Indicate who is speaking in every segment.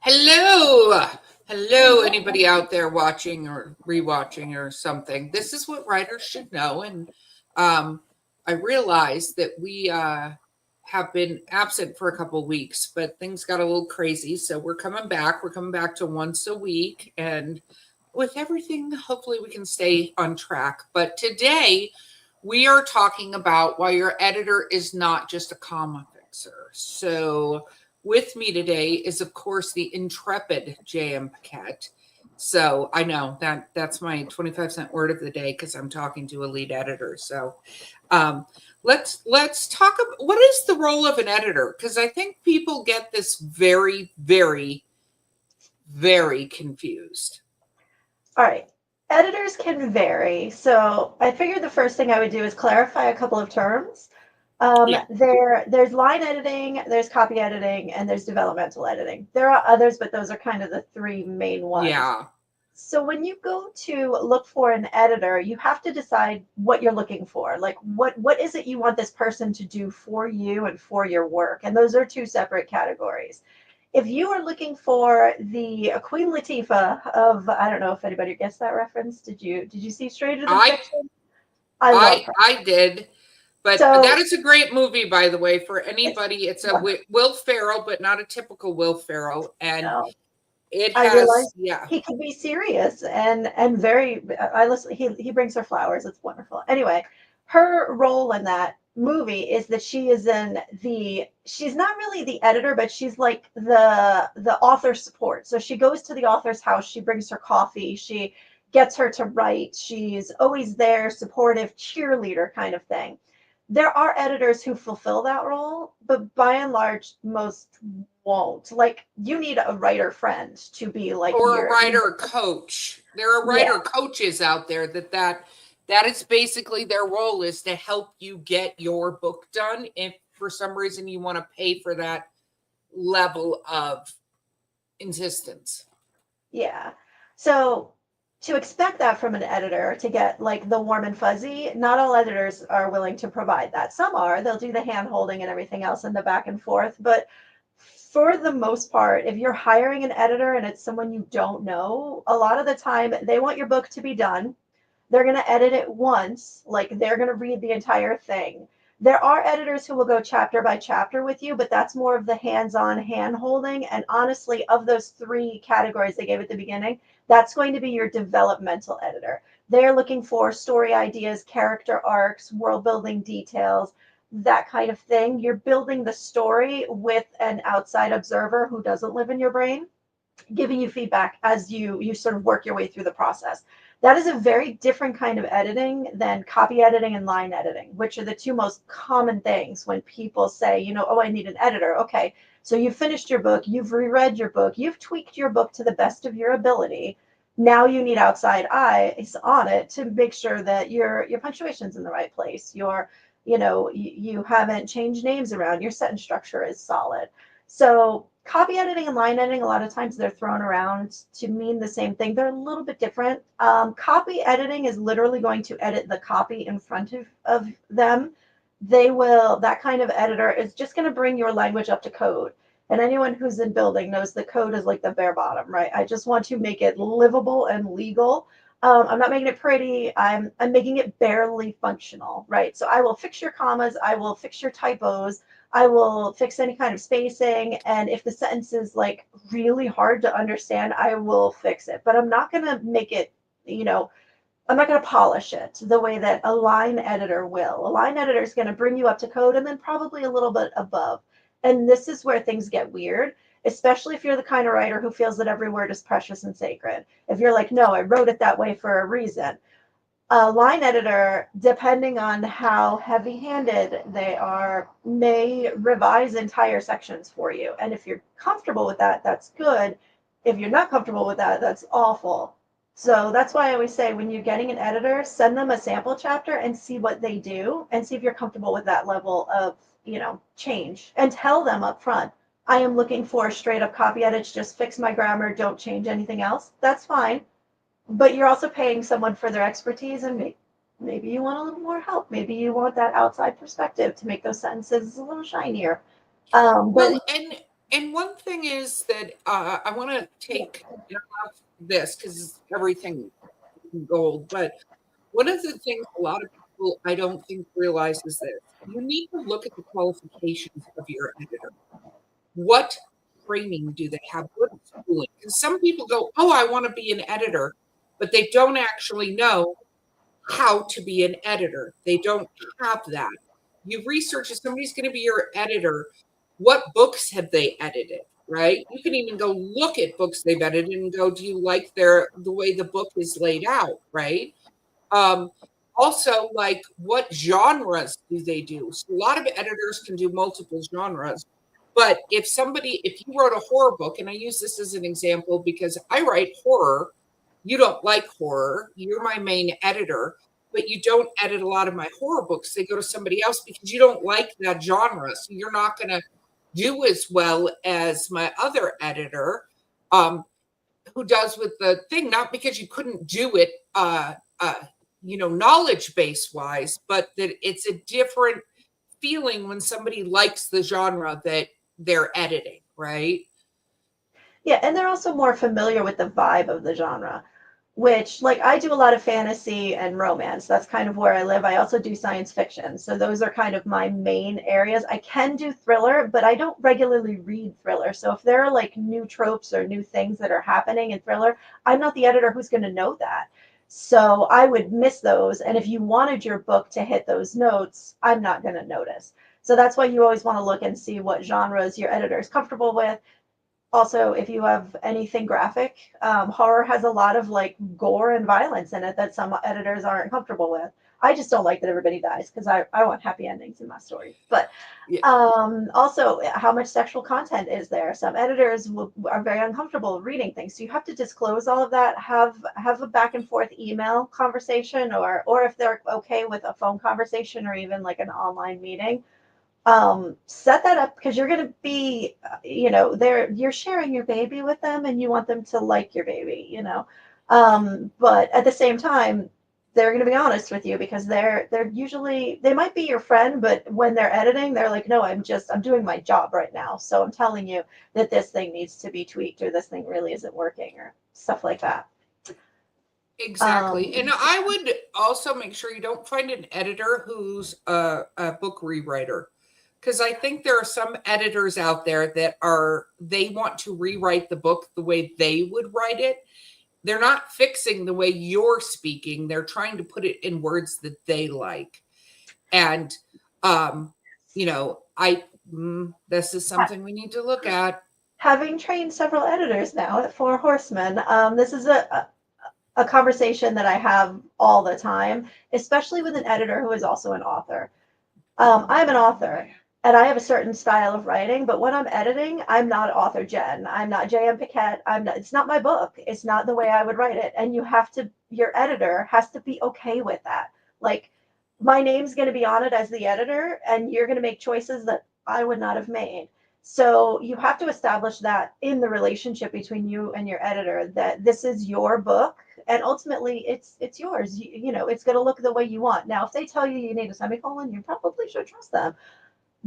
Speaker 1: Hello. Hello, anybody out there watching or rewatching or something. This is what writers should know. And I realized that we have been absent for a couple of weeks, but things got a little crazy. So we're coming back. We're coming back to once a week. And with everything, hopefully we can stay on track. But today we are talking about why your editor is not just a comma fixer. So with me today is, of course, the intrepid J.M. Paquette. So I know that's my 25-cent word of the day because I'm talking to a lead editor. So let's talk about what is the role of an editor, because I think people get this very, very, very confused.
Speaker 2: All right. Editors can vary. So I figured the first thing I would do is clarify a couple of terms. There's line editing, there's copy editing, and there's developmental editing. There are others, but those are kind of the three main ones.
Speaker 1: Yeah.
Speaker 2: So when you go to look for an editor, you have to decide what you're looking for. Like what is it you want this person to do for you and for your work? And those are two separate categories. If you are looking for the Queen Latifah of, I don't know if anybody gets that reference. Did you see Stranger Than Fiction? I love her.
Speaker 1: I did. But that is a great movie, by the way, for anybody. It's a Will Ferrell, but not a typical Will Ferrell. And it has,
Speaker 2: I realized he can be serious and very. I listen. He brings her flowers. It's wonderful. Anyway, her role in that movie is that she is she's not really the editor, but she's like the author support. So she goes to the author's house. She brings her coffee. She gets her to write. She's always there, supportive, cheerleader kind of thing. There are editors who fulfill that role, but by and large, most won't. Like, you need a writer friend to be like,
Speaker 1: or a writer coach. There are writer coaches out there that is basically their role, is to help you get your book done. If for some reason you want to pay for that level of insistence.
Speaker 2: Yeah. So to expect that from an editor, to get like the warm and fuzzy, not all editors are willing to provide that. Some are. They'll do the hand holding and everything else and the back and forth. But for the most part, if you're hiring an editor and it's someone you don't know, a lot of the time they want your book to be done. They're going to edit it once, like they're going to read the entire thing. There are editors who will go chapter by chapter with you, but that's more of the hands-on hand holding. And honestly, of those three categories they gave at the beginning, that's going to be your developmental editor. They're looking for story ideas, character arcs, world building details, that kind of thing. You're building the story with an outside observer who doesn't live in your brain, giving you feedback as you sort of work your way through the process. That is a very different kind of editing than copy editing and line editing, which are the two most common things when people say, oh, I need an editor. Okay, so you've finished your book, you've reread your book, you've tweaked your book to the best of your ability. Now you need outside eyes on it to make sure that your punctuation's in the right place. You haven't changed names around, your sentence structure is solid. So copy editing and line editing, a lot of times they're thrown around to mean the same thing. They're a little bit different. Copy editing is literally going to edit the copy in front of them. That kind of editor is just going to bring your language up to code. And anyone who's in building knows the code is like the bare bottom, right? I just want to make it livable and legal. I'm not making it pretty. I'm making it barely functional, right? So I will fix your commas. I will fix your typos. I will fix any kind of spacing. And if the sentence is like really hard to understand, I will fix it. But I'm not going to make it, I'm not going to polish it the way that a line editor will. A line editor is going to bring you up to code and then probably a little bit above. And this is where things get weird, especially if you're the kind of writer who feels that every word is precious and sacred. If you're like, no, I wrote it that way for a reason. A line editor, depending on how heavy-handed they are, may revise entire sections for you. And if you're comfortable with that, that's good. If you're not comfortable with that, that's awful. So that's why I always say when you're getting an editor, send them a sample chapter and see what they do and see if you're comfortable with that level of, change. And tell them up front, I am looking for straight up copy edits, just fix my grammar, don't change anything else. That's fine. But you're also paying someone for their expertise, and maybe you want a little more help. Maybe you want that outside perspective to make those sentences a little shinier.
Speaker 1: Well, and one thing is that I want to take this because everything is gold. But one of the things a lot of people I don't think realize is this: you need to look at the qualifications of your editor. What training do they have? What schooling? Because some people go, "Oh, I want to be an editor," but they don't actually know how to be an editor. They don't have that. You research if somebody's going to be your editor, what books have they edited, right? You can even go look at books they've edited and go, do you like the way the book is laid out, right? Also, like, what genres do they do? So a lot of editors can do multiple genres. But if you wrote a horror book, and I use this as an example because I write horror, you don't like horror, you're my main editor, but you don't edit a lot of my horror books. They go to somebody else because you don't like that genre. So you're not going to do as well as my other editor, who does with the thing, not because you couldn't do it, knowledge base wise, but that it's a different feeling when somebody likes the genre that they're editing, right?
Speaker 2: Yeah, and they're also more familiar with the vibe of the genre, which, like, I do a lot of fantasy and romance. That's kind of where I live. I also do science fiction. So those are kind of my main areas. I can do thriller, but I don't regularly read thriller. So if there are like new tropes or new things that are happening in thriller, I'm not the editor who's going to know that. So I would miss those. And if you wanted your book to hit those notes, I'm not going to notice. So that's why you always want to look and see what genres your editor is comfortable with. Also, if you have anything graphic, horror has a lot of like gore and violence in it that some editors aren't comfortable with. I just don't like that everybody dies because I want happy endings in my stories. But
Speaker 1: Yeah.
Speaker 2: also, how much sexual content is there? Some editors are very uncomfortable reading things, so you have to disclose all of that. Have a back and forth email conversation, or if they're okay with a phone conversation or even like an online meeting, set that up because you're going to be, you're sharing your baby with them and you want them to like your baby. But at the same time, they're going to be honest with you because they're usually, they might be your friend, but when they're editing, they're like, no, I'm doing my job right now. So I'm telling you that this thing needs to be tweaked or this thing really isn't working or stuff like that.
Speaker 1: Exactly. And I would also make sure you don't find an editor who's a book rewriter. Because I think there are some editors out there that they want to rewrite the book the way they would write it. They're not fixing the way you're speaking. They're trying to put it in words that they like. And, this is something we need to look at.
Speaker 2: Having trained several editors now at Four Horsemen, this is a conversation that I have all the time, especially with an editor who is also an author. I'm an author and I have a certain style of writing, but when I'm editing, I'm not author Jen. I'm not J.M. Paquette. It's not my book. It's not the way I would write it. And your editor has to be okay with that. Like, my name's going to be on it as the editor, and you're going to make choices that I would not have made. So you have to establish that in the relationship between you and your editor, that this is your book and ultimately it's yours. It's going to look the way you want. Now, if they tell you you need a semicolon, you probably should trust them.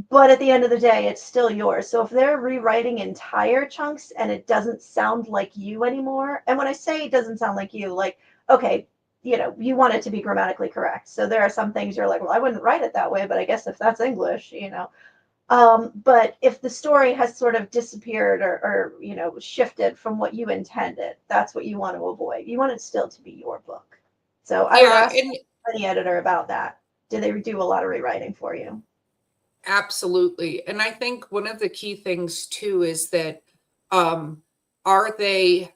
Speaker 2: But at the end of the day, it's still yours. So if they're rewriting entire chunks and it doesn't sound like you anymore, and when I say it doesn't sound like you, like, okay, you want it to be grammatically correct. So there are some things you're like, well, I wouldn't write it that way, but I guess if that's English, but if the story has sort of disappeared or shifted from what you intended, that's what you want to avoid. You want it still to be your book. So I would ask any editor about that. Do they do a lot of rewriting for you?
Speaker 1: Absolutely. And I think one of the key things too is that are they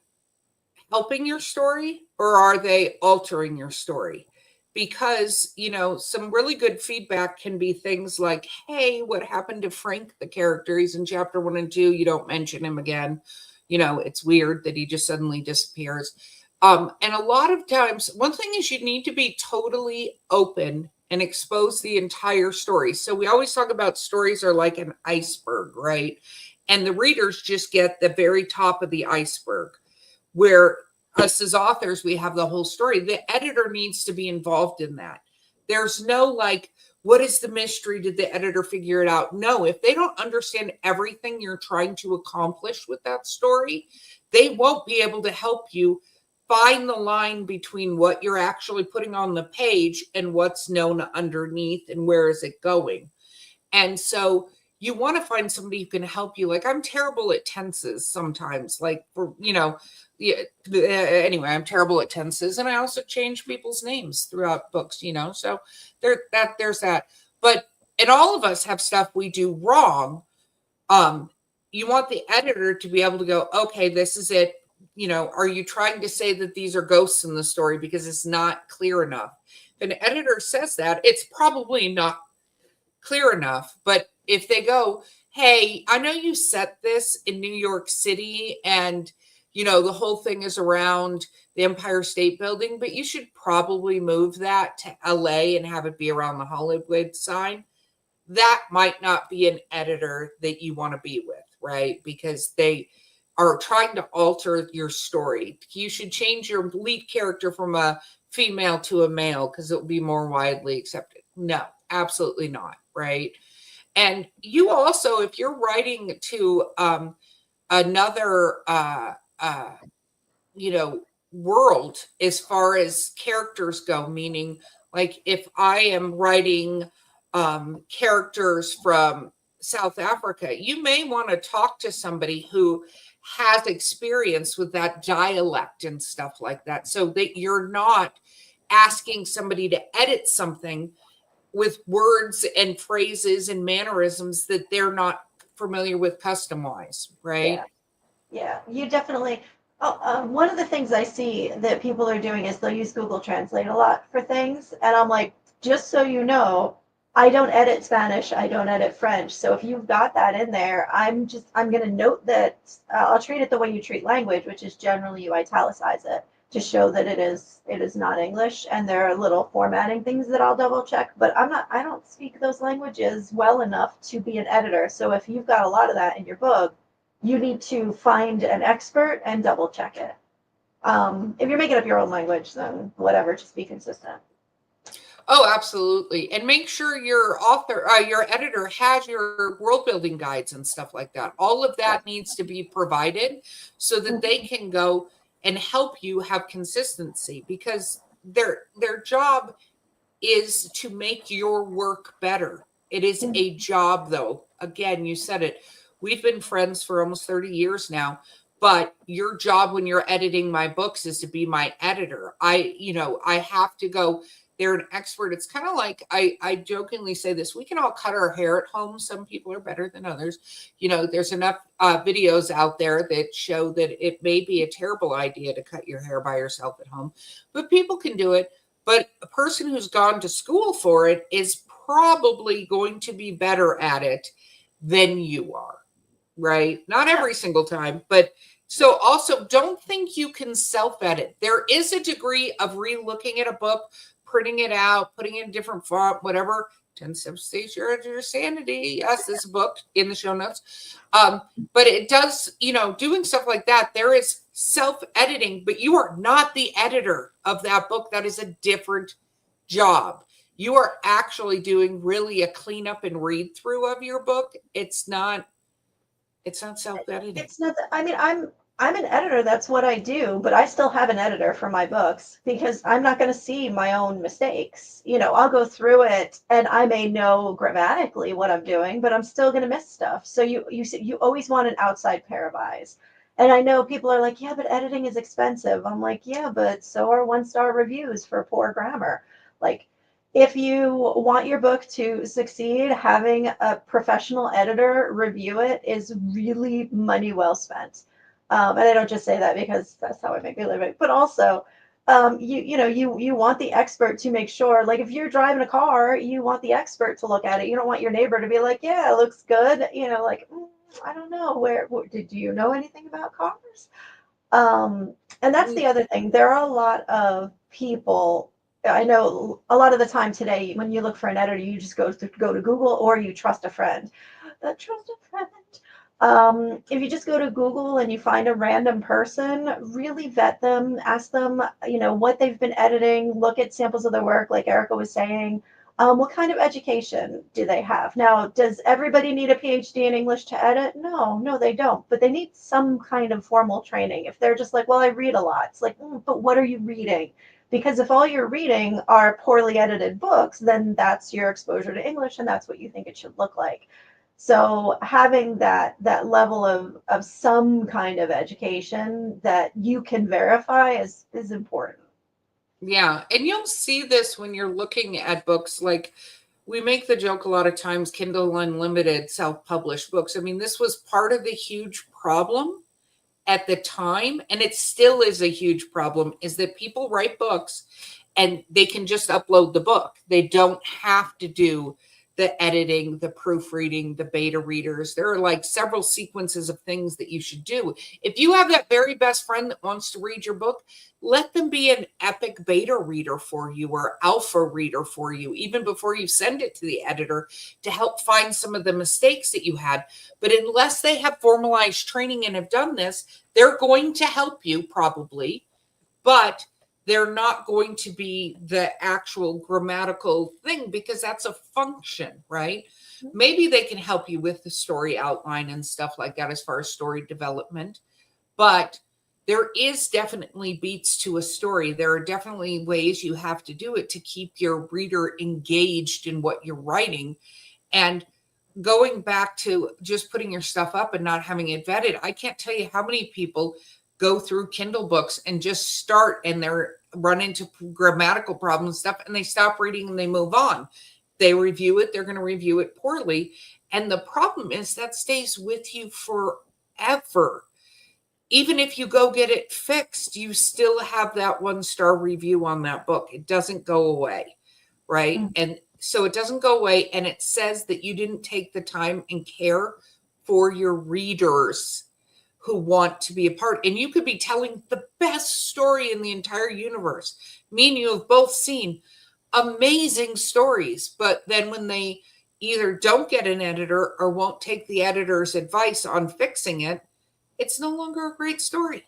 Speaker 1: helping your story or are they altering your story? because, some really good feedback can be things like, hey, what happened to Frank, the character? He's in chapter 1 and 2. You don't mention him again. It's weird that he just suddenly disappears. And a lot of times, one thing is you need to be totally open and expose the entire story. So we always talk about stories are like an iceberg, right? And the readers just get the very top of the iceberg, where us as authors, we have the whole story. The editor needs to be involved in that. There's no like, what is the mystery? Did the editor figure it out? No, if they don't understand everything you're trying to accomplish with that story, they won't be able to help you find the line between what you're actually putting on the page and what's known underneath and where is it going. And so you want to find somebody who can help you. Like, I'm terrible at tenses sometimes, like anyway, I'm terrible at tenses, and I also change people's names throughout books, so there's that. But and all of us have stuff we do wrong. You want the editor to be able to go, okay, this is it. Are you trying to say that these are ghosts in the story because it's not clear enough? If an editor says that, it's probably not clear enough. But if they go, hey, I know you set this in New York City and the whole thing is around the Empire State Building, but you should probably move that to LA and have it be around the Hollywood sign. That might not be an editor that you want to be with, right? Because they are trying to alter your story. You should change your lead character from a female to a male because it will be more widely accepted. No, absolutely not, right? And you also, if you're writing to another world as far as characters go, meaning like if I am writing characters from South Africa, you may want to talk to somebody who has experience with that dialect and stuff like that, so that you're not asking somebody to edit something with words and phrases and mannerisms that they're not familiar with custom wise, right?
Speaker 2: Yeah, you definitely. One of the things I see that people are doing is they'll use Google Translate a lot for things. And I'm like, just so you know, I don't edit Spanish. I don't edit French. So if you've got that in there, I'm going to note that I'll treat it the way you treat language, which is generally you italicize it to show that it is not English. And there are little formatting things that I'll double check, but I don't speak those languages well enough to be an editor. So if you've got a lot of that in your book, you need to find an expert and double check it. If you're making up your own language, then whatever, just be consistent.
Speaker 1: Oh, absolutely. And make sure your editor has your world building guides and stuff like that. All of that needs to be provided so that they can go and help you have consistency, because their job is to make your work better. It is a job, though. Again, you said it. We've been friends for almost 30 years now, but your job when you're editing my books is to be my editor. I have to go, they're an expert. It's kind of like, I jokingly say this, we can all cut our hair at home. Some people are better than others. There's enough videos out there that show that it may be a terrible idea to cut your hair by yourself at home, but people can do it. But a person who's gone to school for it is probably going to be better at it than you are. Right? Not every single time, but so also don't think you can self-edit. There is a degree of re-looking at a book, printing it out, putting it in a different font, whatever. 10 steps to your sanity. Yes, this book in the show notes. But it does, doing stuff like that, there is self-editing, but you are not the editor of that book. That is a different job. You are actually doing really a cleanup and read through of your book. It's not self-editing.
Speaker 2: It's not that, I'm an editor, that's what I do, but I still have an editor for my books because I'm not going to see my own mistakes. I'll go through it and I may know grammatically what I'm doing, but I'm still going to miss stuff. So you always want an outside pair of eyes. And I know people are like, yeah, but editing is expensive. I'm like, yeah, but so are 1-star reviews for poor grammar. Like, if you want your book to succeed, having a professional editor review it is really money well spent. And I don't just say that because that's how I make my living, but also you want the expert to make sure, like if you're driving a car, you want the expert to look at it. You don't want your neighbor to be like, yeah, it looks good. Like, I don't know, did you know anything about cars? And that's the other thing. There are a lot of people. I know a lot of the time today, when you look for an editor, you just go to Google, or you trust a friend. Trust a friend. If you just go to Google and you find a random person, really vet them, ask them, what they've been editing, look at samples of their work, like Erica was saying. What kind of education do they have? Now, does everybody need a PhD in English to edit? No, they don't. But they need some kind of formal training. If they're just like, well, I read a lot, it's like, but what are you reading? Because if all you're reading are poorly edited books, then that's your exposure to English, and that's what you think it should look like. So having that level of some kind of education that you can verify is important.
Speaker 1: Yeah, and you'll see this when you're looking at books. Like, we make the joke a lot of times, Kindle Unlimited self-published books. I mean, this was part of the huge problem at the time, and it still is a huge problem, is that people write books and they can just upload the book. They don't have to do the editing, the proofreading, the beta readers. There are like several sequences of things that you should do. If you have that very best friend that wants to read your book, let them be an epic beta reader for you, or alpha reader for you, even before you send it to the editor, to help find some of the mistakes that you had. But unless they have formalized training and have done this, they're going to help you probably, but they're not going to be the actual grammatical thing, because that's a function, right? Maybe they can help you with the story outline and stuff like that as far as story development, but there is definitely beats to a story. There are definitely ways you have to do it to keep your reader engaged in what you're writing. And going back to just putting your stuff up and not having it vetted, I can't tell you how many people go through Kindle books and just start, and they're run into grammatical problems and stuff, and they stop reading and they move on. They review it, they're going to review it poorly. And the problem is that stays with you forever. Even if you go get it fixed, you still have that 1-star review on that book. It doesn't go away, right? And so it doesn't go away, and it says that you didn't take the time and care for your readers who want to be a part. And you could be telling the best story in the entire universe. Me and you have both seen amazing stories, but then when they either don't get an editor or won't take the editor's advice on fixing it, it's no longer a great story.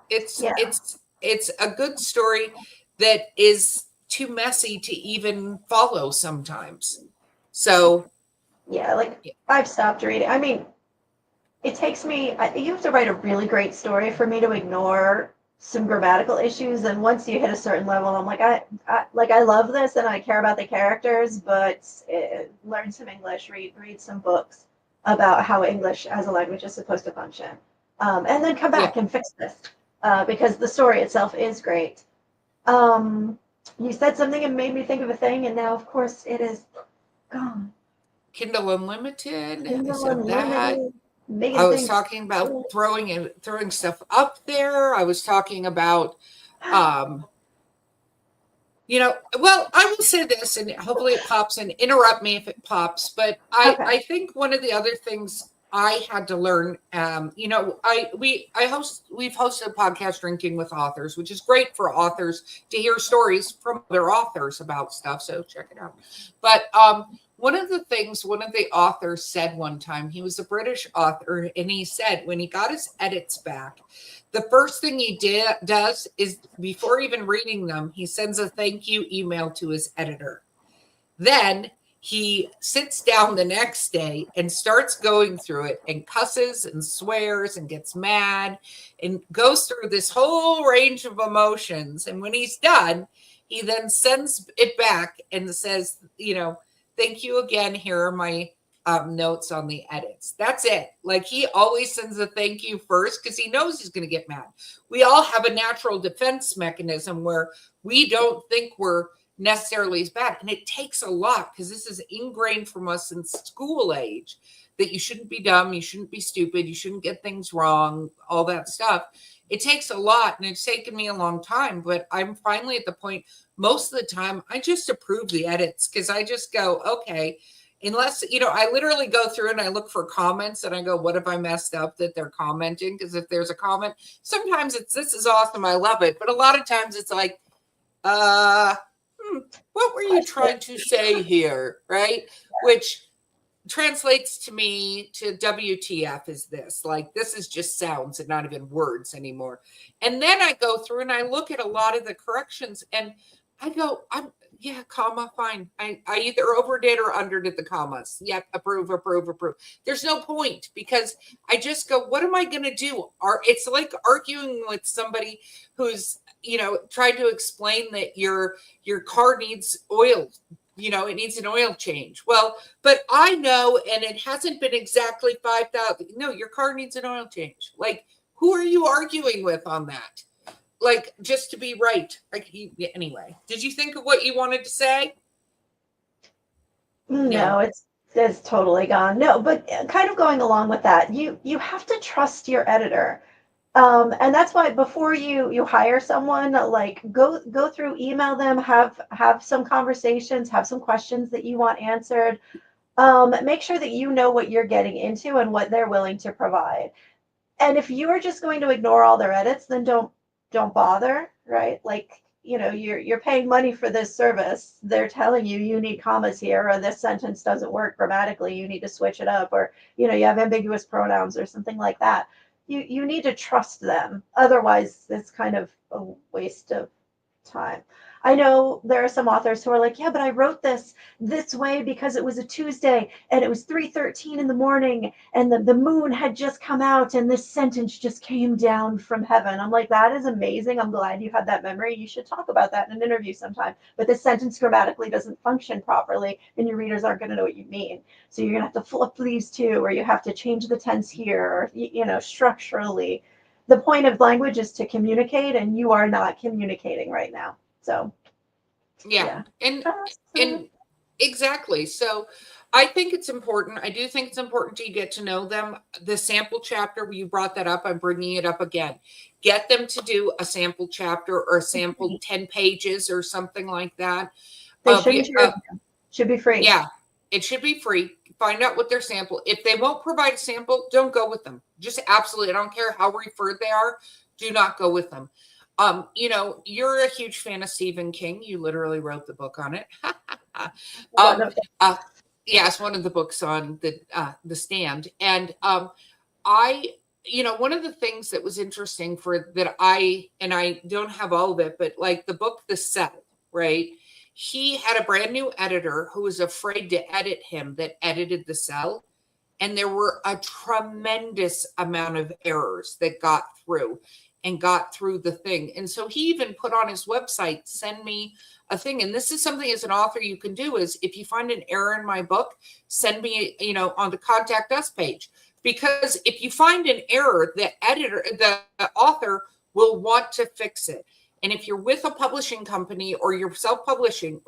Speaker 1: It's a good story that is too messy to even follow sometimes. So
Speaker 2: I've stopped reading. I mean, it takes me, you have to write a really great story for me to ignore some grammatical issues. And once you hit a certain level, I'm like, I love this and I care about the characters, but learn some English, read some books about how English as a language is supposed to function. And then come back and fix this, because the story itself is great. You said something and made me think of a thing, and now, of course, it is gone.
Speaker 1: Kindle Unlimited.
Speaker 2: Kindle
Speaker 1: I said that. I was talking about throwing stuff up there. I was talking about, well, I will say this, and hopefully it pops, and interrupt me if it pops. But I think one of the other things I had to learn, we've hosted a podcast, Drinking with Authors, which is great for authors to hear stories from other authors about stuff. So check it out. But one of the things one of the authors said one time, he was a British author, and he said when he got his edits back, the first thing he does is, before even reading them, he sends a thank you email to his editor. Then he sits down the next day and starts going through it and cusses and swears and gets mad and goes through this whole range of emotions. And when he's done, he then sends it back and says, thank you again. Here are my notes on the edits. That's it. Like, he always sends a thank you first because he knows he's going to get mad. We all have a natural defense mechanism where we don't think we're necessarily as bad. And it takes a lot, because this is ingrained from us since school age, that you shouldn't be dumb, you shouldn't be stupid, you shouldn't get things wrong, all that stuff. it takes a lot, and it's taken me a long time, but I'm finally at the point, most of the time, I just approve the edits because I just go, okay, unless, I literally go through and I look for comments and I go, what have I messed up that they're commenting? Because if there's a comment, sometimes it's, this is awesome, I love it. But a lot of times it's like, what were you trying to say here? Right? Which translates to me to WTF is this. Like, this is just sounds and not even words anymore. And then I go through and I look at a lot of the corrections and I go, yeah, comma, fine. I either overdid or underdid the commas. Yep, approve, approve, approve. There's no point because I just go, what am I going to do? It's like arguing with somebody who's, tried to explain that your car needs oil. It needs an oil change. Well, but I know, and it hasn't been exactly 5,000. No, your car needs an oil change. Like, who are you arguing with on that? Like, just to be right. Like, anyway, did you think of what you wanted to say?
Speaker 2: No, it's totally gone. No, but kind of going along with that, you have to trust your editor. And that's why before you hire someone, like go through, email them, have some conversations, have some questions that you want answered. Make sure that you know what you're getting into and what they're willing to provide. And if you are just going to ignore all their edits, then don't bother, right? Like, you're paying money for this service. They're telling you need commas here, or this sentence doesn't work grammatically. You need to switch it up, or you have ambiguous pronouns or something like that. You need to trust them. Otherwise, it's kind of a waste of time. I know there are some authors who are like, yeah, but I wrote this way because it was a Tuesday and it was 3:13 in the morning and the moon had just come out and this sentence just came down from heaven. I'm like, that is amazing. I'm glad you had that memory. You should talk about that in an interview sometime. But this sentence grammatically doesn't function properly and your readers aren't going to know what you mean. So you're going to have to flip these two, or you have to change the tense here, or, structurally. The point of language is to communicate, and you are not communicating right now. So,
Speaker 1: yeah. And exactly. So I think it's important. I do think it's important to get to know them. The sample chapter, you brought that up. I'm bringing it up again. Get them to do a sample chapter or a sample 10 pages or something like that.
Speaker 2: They should be free.
Speaker 1: Yeah, it should be free. Find out what their sample. If they won't provide a sample, don't go with them. Just absolutely, I don't care how referred they are. Do not go with them. You're a huge fan of Stephen King. You literally wrote the book on it. Yes, one of the books on the Stand. And one of the things that was interesting I don't have all of it, but like the book The Cell, right? He had a brand new editor who was afraid to edit him that edited The Cell. And there were a tremendous amount of errors that got through the thing. And so he even put on his website, send me a thing. And this is something as an author you can do is if you find an error in my book, send me, on the contact us page. Because if you find an error, the author will want to fix it. And if you're with a publishing company or you're self-publishing,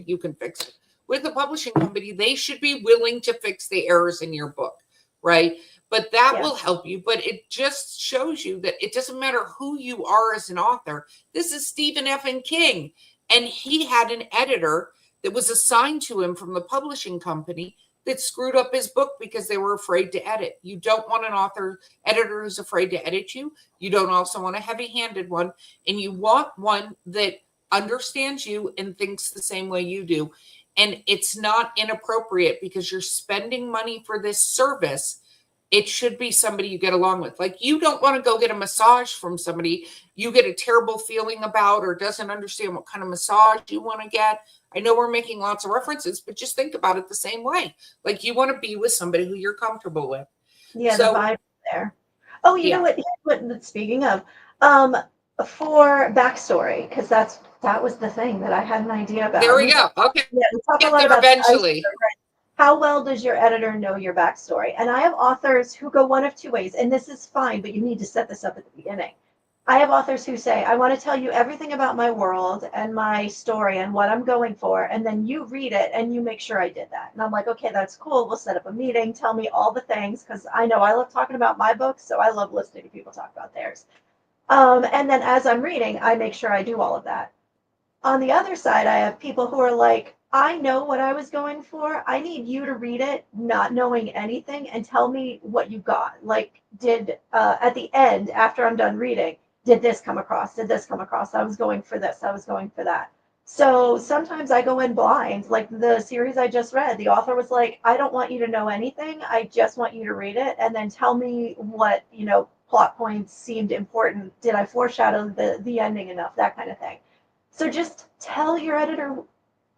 Speaker 1: you can fix it. With a publishing company, they should be willing to fix the errors in your book, right? But that will help you. But it just shows you that it doesn't matter who you are as an author. This is Stephen F. King. And he had an editor that was assigned to him from the publishing company that screwed up his book because they were afraid to edit. You don't want an editor who's afraid to edit you. You don't also want a heavy-handed one. And you want one that understands you and thinks the same way you do. And it's not inappropriate because you're spending money for this service. It should be somebody you get along with. Like, you don't want to go get a massage from somebody you get a terrible feeling about or doesn't understand what kind of massage you want to get. I know we're making lots of references, but just think about it the same way. Like, you want to be with somebody who you're comfortable with.
Speaker 2: Yeah, so, the vibe there. Oh, you know what? Speaking of, for backstory, because that was the thing that I had an idea about.
Speaker 1: There we go. Okay.
Speaker 2: Yeah, we talk a lot about eventually. How well does your editor know your backstory? And I have authors who go one of two ways, and this is fine, but you need to set this up at the beginning. I have authors who say, I want to tell you everything about my world and my story and what I'm going for, and then you read it and you make sure I did that. And I'm like, okay, that's cool. We'll set up a meeting. Tell me all the things, because I know I love talking about my books, so I love listening to people talk about theirs. And then as I'm reading, I make sure I do all of that. On the other side, I have people who are like, I know what I was going for. I need you to read it, not knowing anything, and tell me what you got. Like, did at the end, after I'm done reading, did this come across? Did this come across? I was going for this. I was going for that. So sometimes I go in blind. Like the series I just read, the author was like, I don't want you to know anything. I just want you to read it and then tell me what, plot points seemed important. Did I foreshadow the ending enough? That kind of thing. So just tell your editor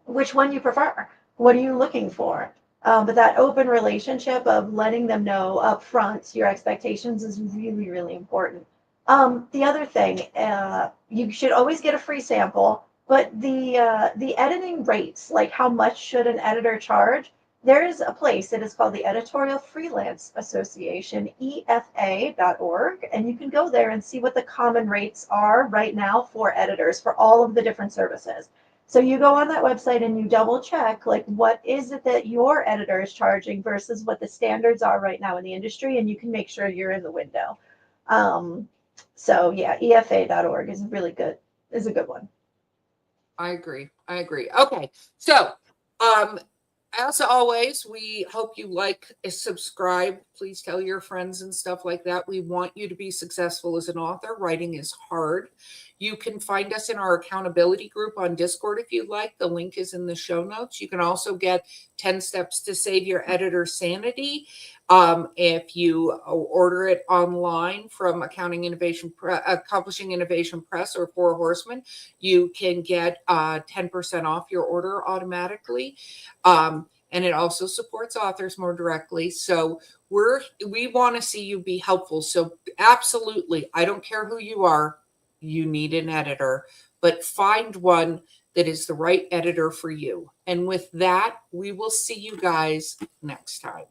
Speaker 2: which one you prefer. What are you looking for? But that open relationship of letting them know up front your expectations is really, really important. The other thing, you should always get a free sample, but the editing rates, like how much should an editor charge? There is a place that is called the Editorial Freelance Association, EFA.org, and you can go there and see what the common rates are right now for editors for all of the different services. So you go on that website and you double check, like, what is it that your editor is charging versus what the standards are right now in the industry, and you can make sure you're in the window. So yeah, EFA.org is a good one.
Speaker 1: I agree. Okay. So, as always, we hope you like, subscribe. Please tell your friends and stuff like that. We want you to be successful as an author. Writing is hard. You can find us in our accountability group on Discord if you'd like. The link is in the show notes. You can also get 10 steps to save your editor sanity. If you order it online from Publishing Innovation Press or Four Horsemen, you can get 10% off your order automatically. And it also supports authors more directly. So we want to see you be helpful. So absolutely, I don't care who you are, you need an editor, but find one that is the right editor for you. And with that, we will see you guys next time.